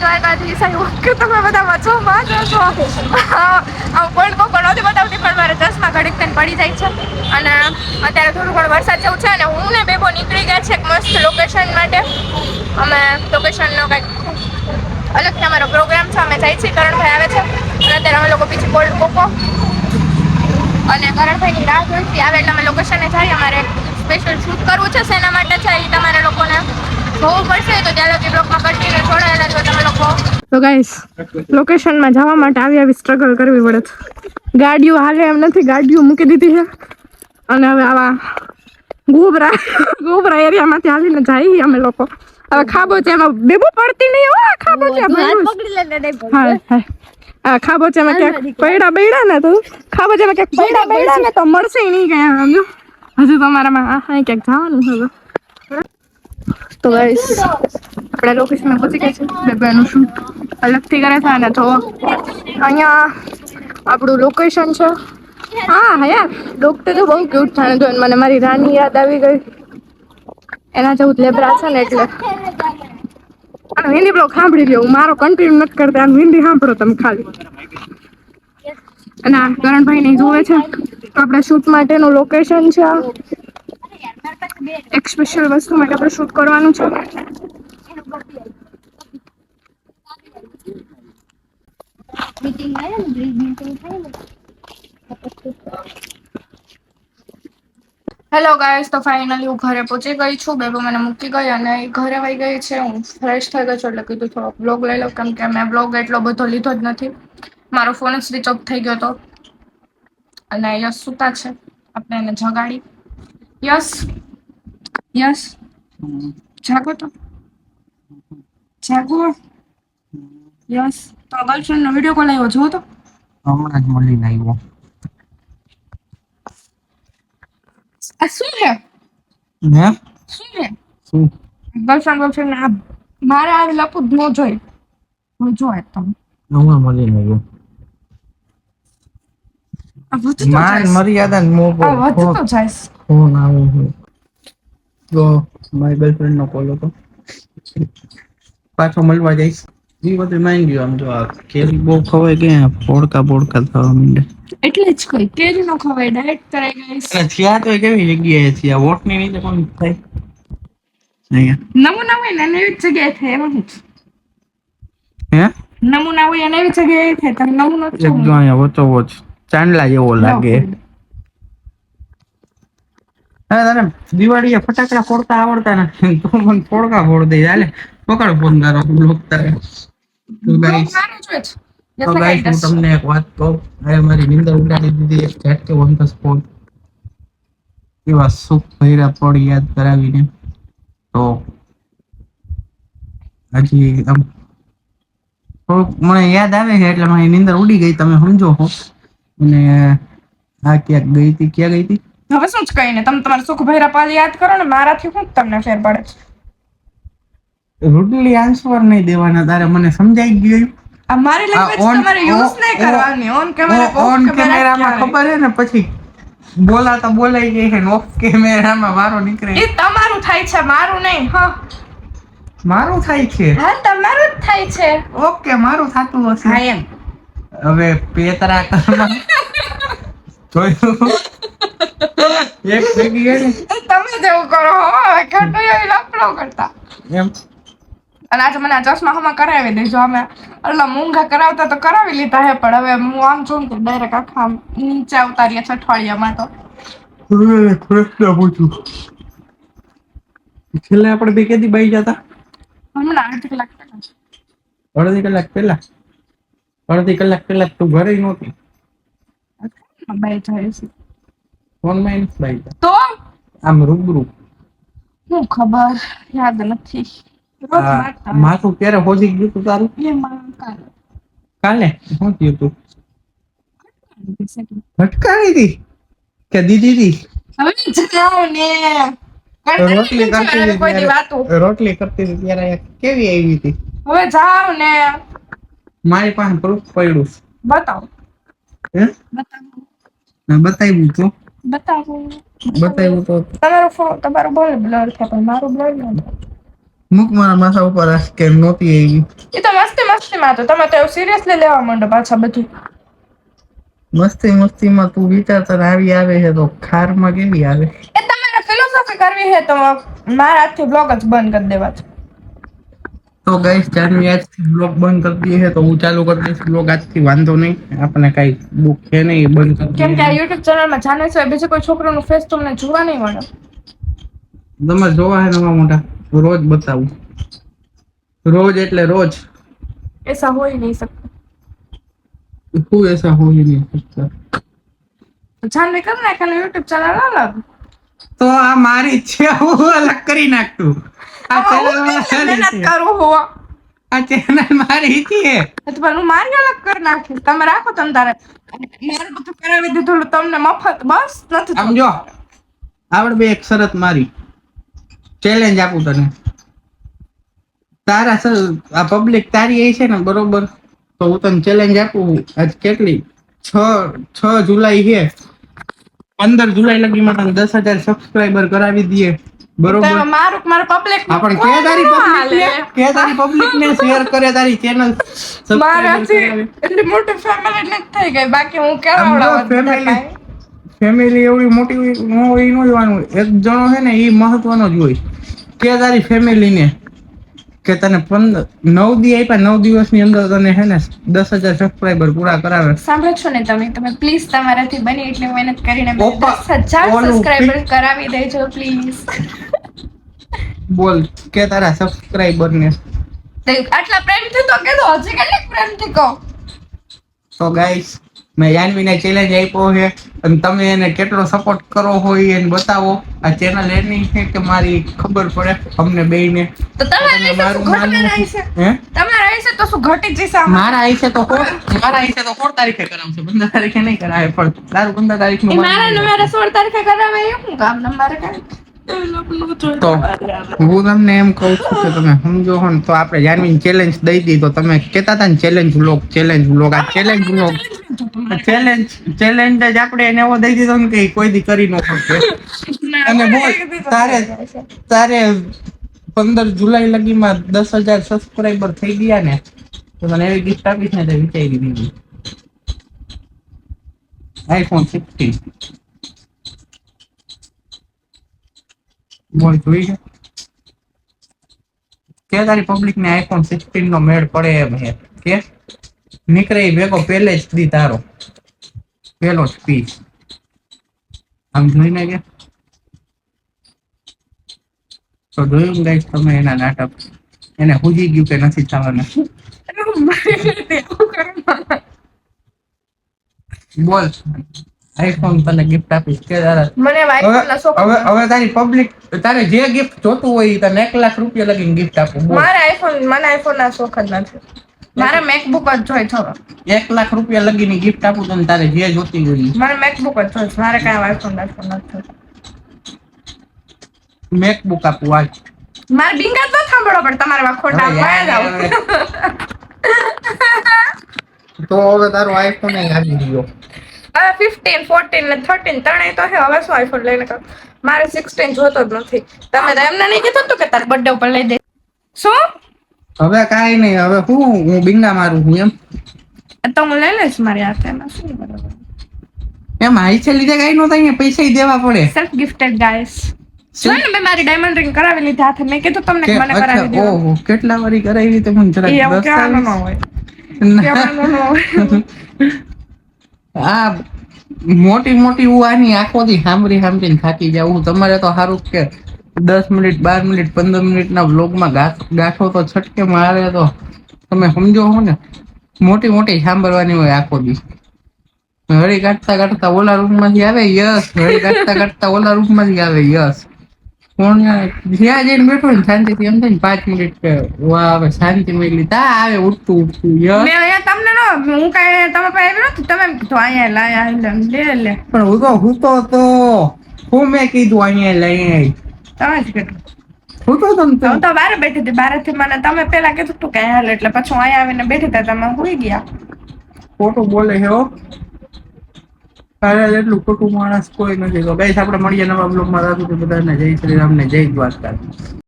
દ્વારકાધીશ આવ્યો કે તમે બધા વચોમાં જ છો. પણ કોઈ નથી બતાવતી પણ મારે ચશ્મા ઘડીક થઈને પડી જાય છે. અને અત્યારે થોડું ઘણું વરસાદ જેવું છે અને હું ને બેબો નીકળી ગયા છે એક મસ્ત લોકેશન માટે. અમે લોકેશનનો કંઈક અલગથી અમારો પ્રોગ્રામ છે. અમે જાય છીએ, કરણભાઈ આવે છે અને અત્યારે અમે લોકો બીજી કોલ્ડ કોકો અને કરણભાઈની રાહ જોઈતી આવે એટલે અમે લોકેશને જઈએ. અમારે સ્પેશિયલ શૂટ કરવું છે, શેના માટે છે એ તમારે લોકોને જોવું પડશે. તો ચાલો કે બ્લોગમાં કન્ટિન્યુ જોડાયેલા છો તમે લોકો. તો ગાઈસ, લોકેશનમાં જવા માટે આવી સ્ટ્રગલ કરવી પડે છે. ગાડીઓ હાલે એમ નથી, ગાડીઓ મૂકી દીધી છે અને હવે આવા ગોબરા એરિયામાંથી હાલીને જઈએ અમે લોકો. હવે ખાબોચિયામાં બેબો પડતી નહીં હો. ખાબોચિયા ખાબોચિયામાં ક્યાંક પૈડા બૈડા ને તો ખાબોચિયામાં ક્યાંક પૈડા બૈડા ને તો મળશે નહીં ગયા. સમજો હજુ તમારામાં ક્યાંક જવાનું હવે. તો ગાઈસ, આપણે લોકેશનમાં પહોંચી ગયા છે. બેબાનું શૂટ અલગથી કરે છે અને તો અહીંયા આપણું લોકેશન છે. હા યાર, ડોક્ટર તો બહુ ક્યુટ થાય તો મને મારી રાની યાદ આવી ગઈ. એના જેવું લેબરા છે ને એટલે. અને હિન્દી બ્લોગ સાંભળી લ્યો, મારો કન્ટિન્યુ નથી કરતા. હિન્દી સાંભળો તમે ખાલી. અને આ કરણભાઈ ને જોવે છે તો આપણે શૂટ માટેનું લોકેશન છે. એક સ્પેશિયલ વસ્તુ માટે આપણે શૂટ કરવાનું છે. હેલો ગાઈસ, તો ફાઇનલી હું ઘરે પહોંચી ગઈ છું. બેબો મને મૂકી ગઈ અને ઘરે આવી ગઈ છે. હું ફ્રેશ થઈ ગઈ છું એટલે કીધું થોડો બ્લોગ લઈ લો, કેમ કે મેં બ્લોગ એટલો બધો લીધો જ નથી. મારો ફોન જ સ્વિચ ઓફ થઈ ગયો હતો અને યસ સૂતા છે. આપણે એને જગાડી. યસ યસ, જાગો તો જાગો. યસ, તો ગર્લફ્રેન્ડ નો વિડીયો કોલ આવ્યો જો તો હમણાં જ મળીને આવ્યો. આ શું છે? હે શું છે? શું ગર્લફ્રેન્ડ આ મારે આ લપું જ ન જોઈ જોય તમે. હમણાં મળીને આવ્યો. આ વધુ તો માન જાય, મર્યાદા આ વધુ તો જાય. ફોન આવે છે તો મારી ગર્લફ્રેન્ડ નો કોલ હતો. પાછો મળવા જઈશ. એ બધું માઇન્ડ ગયો. આમ જો આ કેરી બહુ ખવાય કે પોડકા થવા માંડે એટલે જ કોઈ કેરી નો ખવાય, ડાયટ કરાય ગાઈસ. અને થયા તો કેવી જગ્યાએ થયા? વોટની નીચે કોણ થાય? નમૂના હોય ને એવી જગ્યાએ થાય. એમાં શું હે? નમૂના હોય અને એવી જગ્યાએ થાય. તમે નમૂનો છો એકદમ અહીંયા વચ્ચો વચ ચાંદલા જેવો લાગે. હા, તને દિવાળીએ ફટાકડા ફોડતા આવડતા નથી તો મને ફોડકા ફોડ દે. હાલે પકડ ફોન તારો બ્લોક તારે. તો ગાઈસ હું તમને એક વાત કહું. હવે મારી નીંદર ઉડાડી દીધી એક ઝટકે ઓન ધ સ્પોટ. એવા સુખ ભર્યા પળ યાદ કરાવીને તો હજી આમ થોડુંક મને યાદ આવે છે એટલે મારી નીંદર ઉડી ગઈ. તમે સમજો છો. અને આ ક્યાંક ગઈ હતી? ક્યાં ગઈ હતી? હવે શું જ કહીને તમે તમારા સુખ ભૈરા પાલ યાદ કરો ને, મારાથી શું તમને ફેર પડે છે? રૂડલી આન્સર નહીં દેવાના તારે, મને સમજાઈ ગયું. આ મારી લેંગ્વેજ તમારે યુઝ નહીં કરવાની. ઓન કેમેરામાં ખબર છે ને પછી બોલાતા બોલાઈ જાય છે ને ઓફ કેમેરામાં વારો નીકળે. એ તમારું થાય છે, મારું નહીં. હા, મારું થાય છે. હા, તમારું જ થાય છે. ઓકે, મારું થાતું હશે. હા એમ. હવે પેતરા કરમાં જોયું એક ભેગી ગઈ તમે જેવું કરો હો. હવે ખોટું એવી લફડો કરતા એમ. અને આજે મને આ ચશ્મા હમણાં કરાવી દેજો. અમે એટલે મૂંઘા કરાવતા તો કરાવી લીધા હે, પણ હવે હું આમ જોઉં તો ડાયરેક્ટ આખા નીચે ઉતારીએ છે અઠવાડિયામાં. તો પ્રશ્ન પૂછું, છેલ્લે આપણે બે કેદી બાઈ જતા? હમણાં અડધી કલાક પહેલા. અડધી કલાક પહેલા તું ઘરે નહોતી. બાઈ જાય છે ફોનમાં નથી બાઈ તો આમ રૂબરૂ. હું ખબર, યાદ નથી. માથું ક્યારે પહોંચી ગયું તું તારું? કાલે શું થયું તું? ભટકાણી હતી કે દીદી હતી? હવે જાઓ ને. રોટલી કરતી હતી ત્યારે કેવી આવી હતી? હવે જાઓ ને. મારી પાસે પ્રૂફ પડ્યું. બતાવો. હે? બતાવ્યું તો તમારું બોલ બ્લર છે પણ મારું બ્લર ન. મુક મારા માથા ઉપર કે નહોતી આવી. એ તો મસ્ત મસ્તીમાં તો તમે તો એવું સિરિયસલી લેવા માંડો પાછા બધું. મસ્તીમાં તું વિચાર તને આવી આવે છે તો ખારમાં કેવી આવે. એ તમારે ફિલોસોફી કરવી છે તો મારા હાથથી બ્લોગ જ બંધ કરી દેવા છે. તો ગાઈસ જાનવી આજથી બ્લોગ બંધ કરી દઈએ છે તો હું ચાલુ કરી દઈશ બ્લોગ આજથી, વાંધો નહીં, આપણને કઈ દુઃખ છે નહીં, બંધ કરી કેમ કે આ દઈએ. યુટ્યુબ ચેનલમાં જાનવી સિવાય બીજું કોઈ છોકરાનું ફેસ તમને જોવા નહીં મળે. તમારે જોવા છે નવા મોટા, રોજ બતાવું, રોજ એટલે રોજ. એસા હો ही नहीं सकता. તું એસા હો ही नहीं सकता. તો જાનવી કર નાખ અને યુટ્યુબ ચેનલ અલગ. તો આ મારી જ છે, હું અલગ કરી નાખતું. આ ચેનલ મહેનત કરું હું. આ ચેનલ મારી છે. તો પણ હું મારી અલગ કરી નાખીશ. તમે રાખો તમ તારે. મારું બધું કરાવી દીધું તમને મફત બસ નથી. આમ જો આવડ બે એક શરત મારી, ચેલેન્જ આપું તને. તારા આ પબ્લિક તારી એ છે ને બરોબર, તો હું તને ચેલેન્જ આપું. આજ કેટલી 6 જુલાઈ છે, 15 જુલાઈ લગીમાં તને 10,000 સબસ્ક્રાઇબર કરાવી દઈએ, બરોબર? મારું પબ્લિક આપણ કે તારી પબ્લિક ને શેર કરે તારી ચેનલ. મારાથી એટલી મોટી ફેમિલી નથી થઈ ગઈ, બાકી હું કેવડાવવા ફેમિલી એવડી મોટી ન હોય, ન જોવાનું. એક જણો છે ને એ મહત્વનો જ હોય. કે તારી ફેમિલી ને કે તને 9 દી આપ્યા, 9 દિવસની અંદર તને છે ને 10,000 સબસ્ક્રાઇબર પૂરા કરાવે. સાંભળો છો ને તમે પ્લીઝ તમારાથી બની એટલી મહેનત કરીને 10,000 ઓલું સબસ્ક્રાઇબર કરાવી દેજો પ્લીઝ. બોલ કે તારા સબસ્ક્રાઇબર ને આટલા પ્રેમથી તો કીધું, હજી કેટલી પ્રેમથી કહો. તો ગાઈસ મેં જાનવીને ચેલેન્જ આપ્યો છે અને તમે એને કેટલો સપોર્ટ કરો હોય એને બતાવો. આ ચેનલ એની છે કે મારી ખબર પડે અમને બેયને. તો તમારે હશે તો શું ઘટી જશે? મારા હશે તો 16 તારીખે કરાવશે, 15 તારીખે નહીં કરાવે. પણ તારું 15 તારીખનું મારા 16 તારીખે કરાવે એ શું કામ? મારે કઈ તો હું તમને એમ કહું છું કે તમે સમજો હો ને, તો આપણે જાનવીને ચેલેન્જ દઈ દી. તો તમે કહેતા હતા ને ચેલેન્જ વ્લોગ, આ ચેલેન્જ વ્લોગ, ચેલેન્જ જ આપણે એને એવો દઈ દીધો ને કે કોઈ દી કરી ન શકે. અને બોલ તારે 15 જુલાઈ લગીમાં 10,000 સબસ્ક્રાઇબર થઈ ગયા ને, તો મને એવી ગિફ્ટ આપીશ ને તે વિચારી દીધી, iPhone 16. બોલ જોઈ કે તારી પબ્લિક ને iPhone 16 નો મેળ પડે એમ છે કે નીકળે ભેગો પહેલે જ દી તારો પેલો જ પીસ. આમ જોઈને કે તો જોયું ગાઈસ તમે એના નાટક, એને હુજી ગયું કે નથી થવાના. બોલ આઈફોન તને ગિફ્ટ આપીશ કે મને હવે તારી પબ્લિક તારે જે ગિફ્ટ જોતું હોય તને 1 લાખ રૂપિયા લગીને ગિફ્ટ આપું. મને આઈફોન ના શોખ જ નથી, મારે મેકબુક જ જોઈ છે. 1 લાખ રૂપિયા લગીની ગિફ્ટ આપું તને, તારે જે જોતી હોય. મને મેકબુક જ જોઈ, મારે કઈ આઈફોન નથી. મેકબુક આપું આજ. મારે બિંગા તો સાંભળો પણ તમારે ખોટા જાવ. તો હવે તારો આઈફોન આવી ગયો. હવે 15, 14 ને 13 ત્રણેય તો છે. હવે શું આઈફોન લઈને કર? મારે 16 જોતો જ નથી. તમે તો એમને નહીં કીધું કે તાર બર્થડે ઉપર લઈ દે. શું હવે કાઈ નહીં, હવે હું બિંગા મારું છું એમ. તો હું લઈ લઈશ મારી હાથે. એમાં શું બરાબર? એમ આઈસે લીધે કઈ નો થાય, પૈસા દેવા પડે. Self gifted guys. જોઈને મેં મારી ડાયમંડ રિંગ કરાવી લીધી હાથે. મેં કીધું તમને કે મને કરાવી દો. ઓહો કેટલા વારી કરાવી તે મને જરાક એવું કહેવાનું ન હોય. કહેવાનું ન હોય. આ મોટી આની આંખોથી સાંભળીને થાકી જાવ. તમારે તો સારું કે 10 મિનિટ 12 મિનિટ 15 મિનિટના વ્લોગમાં ગાંઠો તો છટકે. મારે તો તમે સમજો હો ને, મોટી સાંભળવાની હોય આખો દી. હળી કાઢતા ઓલા રૂમમાંથી આવે યસ, હળી કાઢતા ઓલા રૂમમાંથી આવે યસ. કોણ જ્યાં જઈને બેઠો ને શાંતિથી એમ થાય ને 5 મિનિટ કે વાહ હવે શાંતિ મળી. તા આવે ઉઠતું યસ. તમને હું કઈ તમે પાસે નથી, તમે કીધું અહીંયા લાયા લે. પણ હું તો હું મેં કીધું અહીંયા લઈ તમે જ કીધું. હું તો બારે બેઠી હતી. બારેથી મને તમે પેલા કીધું તું કે હાલ, એટલે પછી હું અહીંયા આવીને બેઠી હતા. તમે સુઈ ગયા. ખોટું બોલે છે હો. તારે એટલું ખોટું માણસ કોઈ નથી. તો ગાઈસ આપણે મળીએ નવા બ્લોગમાં. બધાને જય શ્રી રામ ને જય દ્વારકા.